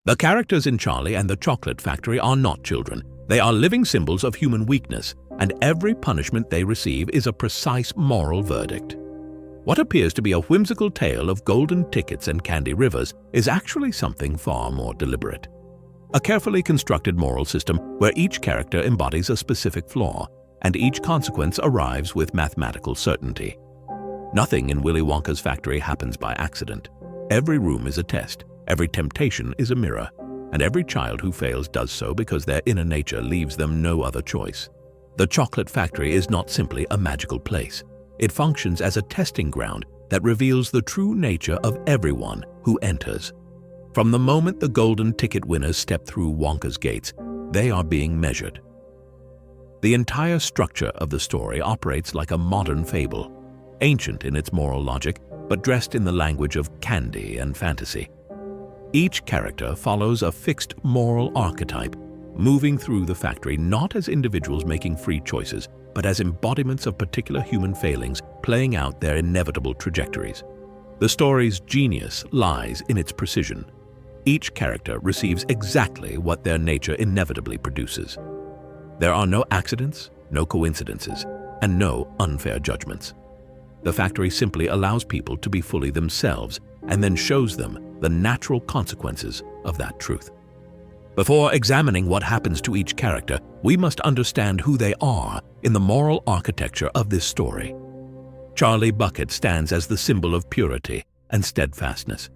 The characters in Charlie and the Chocolate Factory are not children. They are living symbols of human weakness, and every punishment they receive is a precise moral verdict. What appears to be a whimsical tale of golden tickets and candy rivers is actually something far more deliberate. A carefully constructed moral system where each character embodies a specific flaw, and each consequence arrives with mathematical certainty. Nothing in Willy Wonka's factory happens by accident. Every room is a test, every temptation is a mirror, and every child who fails does so because their inner nature leaves them no other choice. The Chocolate Factory is not simply a magical place. It functions as a testing ground that reveals the true nature of everyone who enters. From the moment the golden ticket winners step through Wonka's gates, they are being measured. The entire structure of the story operates like a modern fable, ancient in its moral logic, but dressed in the language of candy and fantasy. Each character follows a fixed moral archetype, moving through the factory not as individuals making free choices, but as embodiments of particular human failings playing out their inevitable trajectories. The story's genius lies in its precision. Each character receives exactly what their nature inevitably produces. There are no accidents, no coincidences, and no unfair judgments. The factory simply allows people to be fully themselves and then shows them the natural consequences of that truth. Before examining what happens to each character, we must understand who they are in the moral architecture of this story. Charlie Bucket stands as the symbol of purity and steadfastness.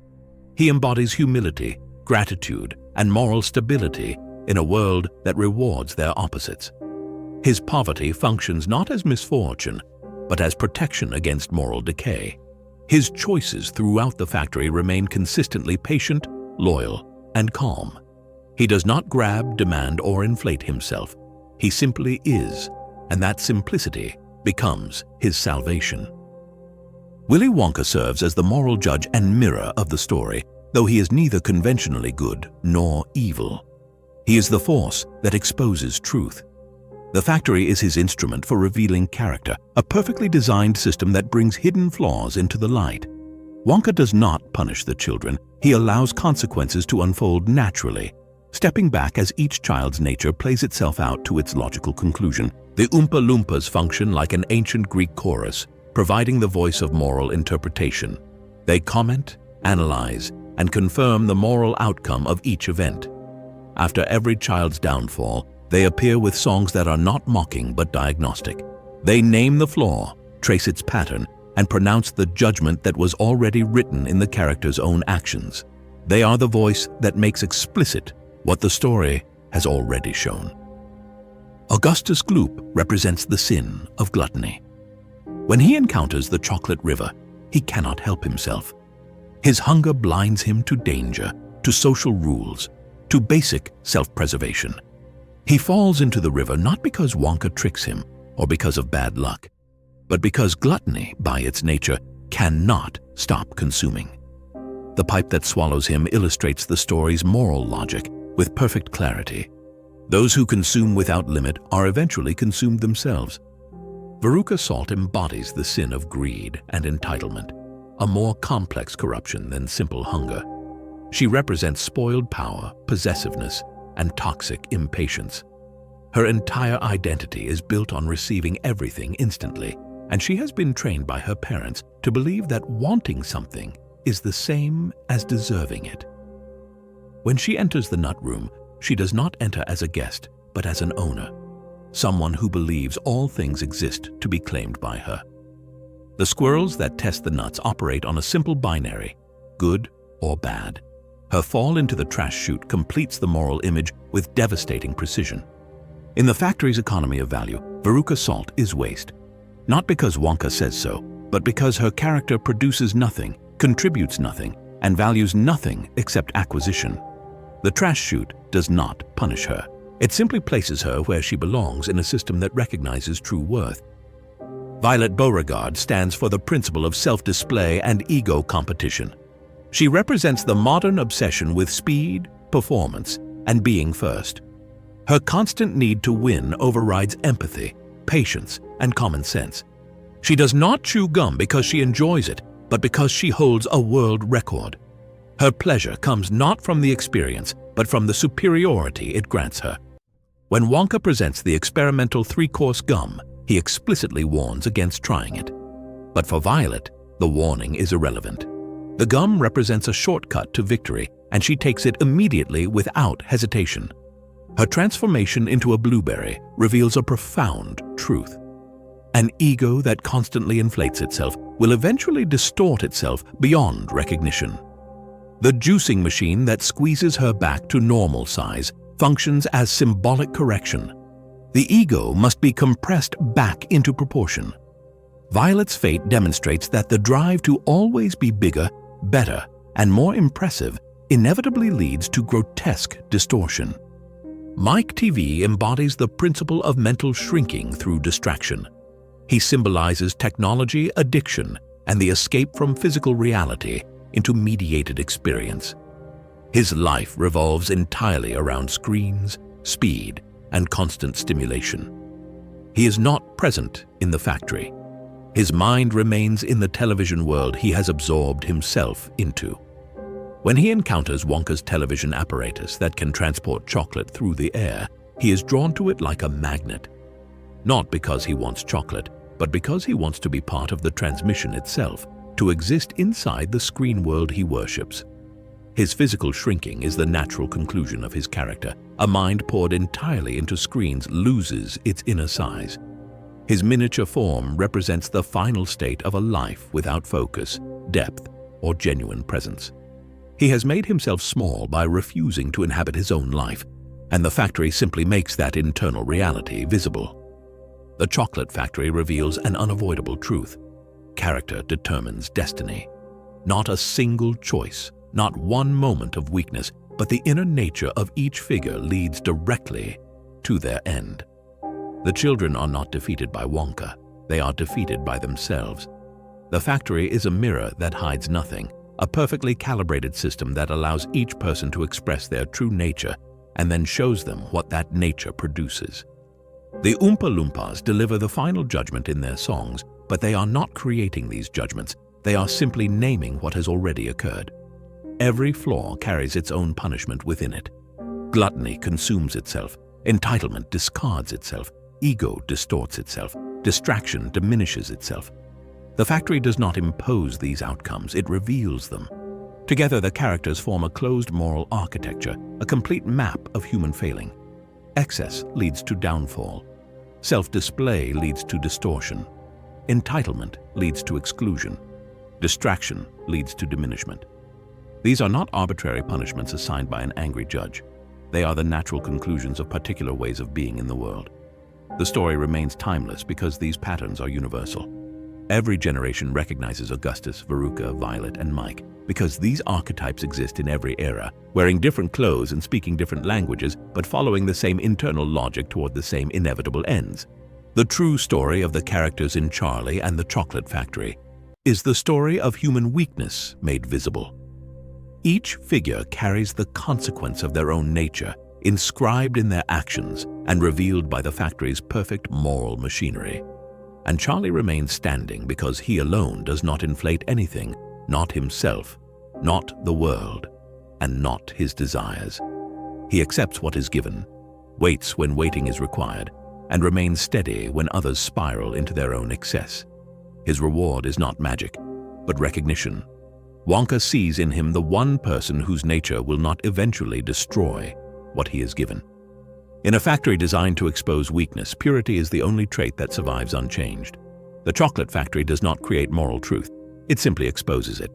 He embodies humility, gratitude, and moral stability in a world that rewards their opposites. His poverty functions not as misfortune, but as protection against moral decay. His choices throughout the factory remain consistently patient, loyal, and calm. He does not grab, demand, or inflate himself. He simply is, and that simplicity becomes his salvation. Willy Wonka serves as the moral judge and mirror of the story, though he is neither conventionally good nor evil. He is the force that exposes truth. The factory is his instrument for revealing character, a perfectly designed system that brings hidden flaws into the light. Wonka does not punish the children. He allows consequences to unfold naturally, stepping back as each child's nature plays itself out to its logical conclusion. The Oompa Loompas function like an ancient Greek chorus, providing the voice of moral interpretation. They comment, analyze, and confirm the moral outcome of each event. After every child's downfall, they appear with songs that are not mocking but diagnostic. They name the flaw, trace its pattern, and pronounce the judgment that was already written in the character's own actions. They are the voice that makes explicit what the story has already shown. Augustus Gloop represents the sin of gluttony. When he encounters the chocolate river, he cannot help himself. His hunger blinds him to danger, to social rules, to basic self-preservation. He falls into the river not because Wonka tricks him or because of bad luck, but because gluttony, by its nature, cannot stop consuming. The pipe that swallows him illustrates the story's moral logic with perfect clarity. Those who consume without limit are eventually consumed themselves. Veruca Salt embodies the sin of greed and entitlement, a more complex corruption than simple hunger. She represents spoiled power, possessiveness, and toxic impatience. Her entire identity is built on receiving everything instantly, and she has been trained by her parents to believe that wanting something is the same as deserving it. When she enters the nut room, she does not enter as a guest, but as an owner, someone who believes all things exist to be claimed by her. The squirrels that test the nuts operate on a simple binary, good or bad. Her fall into the trash chute completes the moral image with devastating precision. In the factory's economy of value, Veruca Salt is waste. Not because Wonka says so, but because her character produces nothing, contributes nothing, and values nothing except acquisition. The trash chute does not punish her. It simply places her where she belongs in a system that recognizes true worth. Violet Beauregard stands for the principle of self-display and ego competition. She represents the modern obsession with speed, performance, and being first. Her constant need to win overrides empathy, patience, and common sense. She does not chew gum because she enjoys it, but because she holds a world record. Her pleasure comes not from the experience, but from the superiority it grants her. When Wonka presents the experimental 3-course gum, he explicitly warns against trying it. But for Violet, the warning is irrelevant. The gum represents a shortcut to victory, and she takes it immediately without hesitation. Her transformation into a blueberry reveals a profound truth. An ego that constantly inflates itself will eventually distort itself beyond recognition. The juicing machine that squeezes her back to normal size functions as symbolic correction. The ego must be compressed back into proportion. Violet's fate demonstrates that the drive to always be bigger, better, and more impressive inevitably leads to grotesque distortion. Mike TV embodies the principle of mental shrinking through distraction. He symbolizes technology addiction and the escape from physical reality into mediated experience. His life revolves entirely around screens, speed, and constant stimulation. He is not present in the factory. His mind remains in the television world he has absorbed himself into. When he encounters Wonka's television apparatus that can transport chocolate through the air, he is drawn to it like a magnet. Not because he wants chocolate, but because he wants to be part of the transmission itself, to exist inside the screen world he worships. His physical shrinking is the natural conclusion of his character. A mind poured entirely into screens loses its inner size. His miniature form represents the final state of a life without focus, depth, or genuine presence. He has made himself small by refusing to inhabit his own life, and the factory simply makes that internal reality visible. The chocolate factory reveals an unavoidable truth. Character determines destiny. Not a single choice, not one moment of weakness, but the inner nature of each figure leads directly to their end. The children are not defeated by Wonka, they are defeated by themselves. The factory is a mirror that hides nothing, a perfectly calibrated system that allows each person to express their true nature and then shows them what that nature produces. The Oompa Loompas deliver the final judgment in their songs, but they are not creating these judgments, they are simply naming what has already occurred. Every flaw carries its own punishment within it. Gluttony consumes itself, entitlement discards itself, ego distorts itself, distraction diminishes itself. The factory does not impose these outcomes, it reveals them. Together, the characters form a closed moral architecture, a complete map of human failing. Excess leads to downfall. Self-display leads to distortion. Entitlement leads to exclusion. Distraction leads to diminishment. These are not arbitrary punishments assigned by an angry judge. They are the natural conclusions of particular ways of being in the world. The story remains timeless because these patterns are universal. Every generation recognizes Augustus, Veruca, Violet, and Mike because these archetypes exist in every era, wearing different clothes and speaking different languages, but following the same internal logic toward the same inevitable ends. The true story of the characters in Charlie and the Chocolate Factory is the story of human weakness made visible. Each figure carries the consequence of their own nature, inscribed in their actions and revealed by the factory's perfect moral machinery. And Charlie remains standing because he alone does not inflate anything, not himself, not the world, and not his desires. He accepts what is given, waits when waiting is required, and remains steady when others spiral into their own excess. His reward is not magic, but recognition. Wonka sees in him the one person whose nature will not eventually destroy what he is given. In a factory designed to expose weakness, purity is the only trait that survives unchanged. The Chocolate Factory does not create moral truth, it simply exposes it.